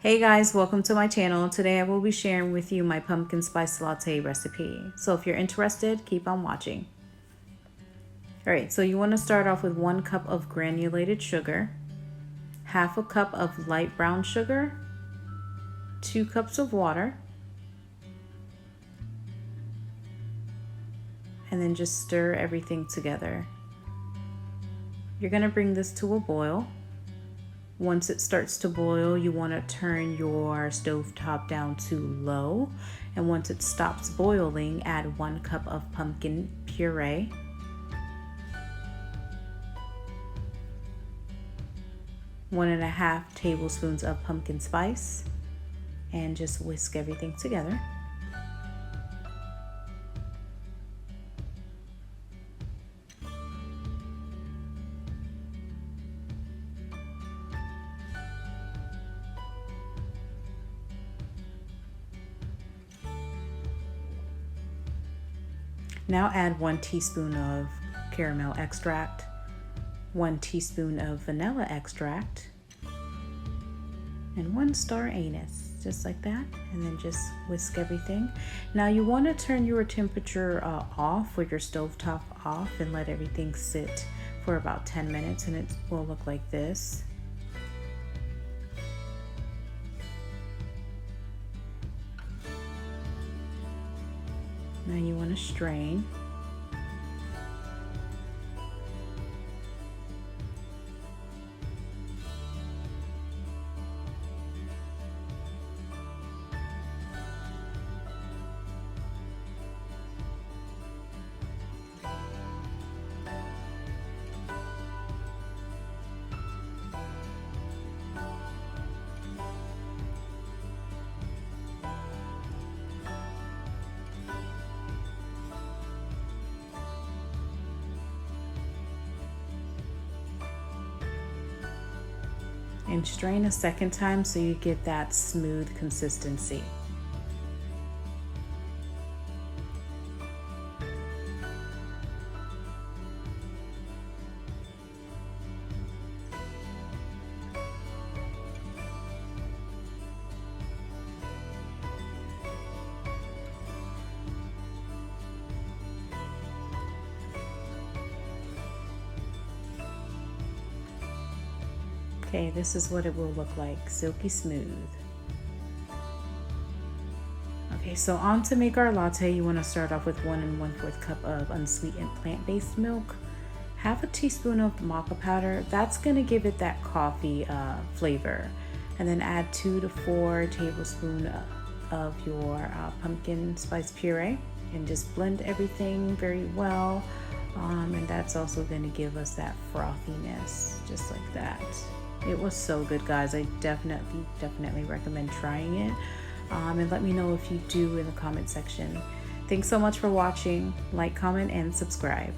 Hey guys, welcome to my channel. Today I will be sharing with you my pumpkin spice latte recipe. So if you're interested, keep on watching. Alright, so you want to start off with 1 cup of granulated sugar, half a cup of light brown sugar, 2 cups of water, and then just stir everything together. You're going to bring this to a boil. Once it starts to boil, you want to turn your stove top down to low. And once it stops boiling, add 1 cup of pumpkin puree. One and a half tablespoons of pumpkin spice, and just whisk everything together. Now add 1 teaspoon of caramel extract, 1 teaspoon of vanilla extract, and 1 star anise, just like that, and then just whisk everything. Now you want to turn your temperature off, or your stovetop off, and let everything sit for about 10 minutes, and it will look like this. Now you want to strain. And strain a second time so you get that smooth consistency. Okay, this is what it will look like, silky smooth. Okay, so on to make our latte, you want to start off with 1 1/4 cup of unsweetened plant-based milk, half a teaspoon of maca powder. That's going to give it that coffee flavor. And then add 2 to 4 tablespoons of your pumpkin spice puree, and just blend everything very well. And that's also going to give us that frothiness, just like that. It was so good, guys. I definitely recommend trying it. And let me know if you do in the comment section. Thanks so much for watching. Like, comment, and subscribe.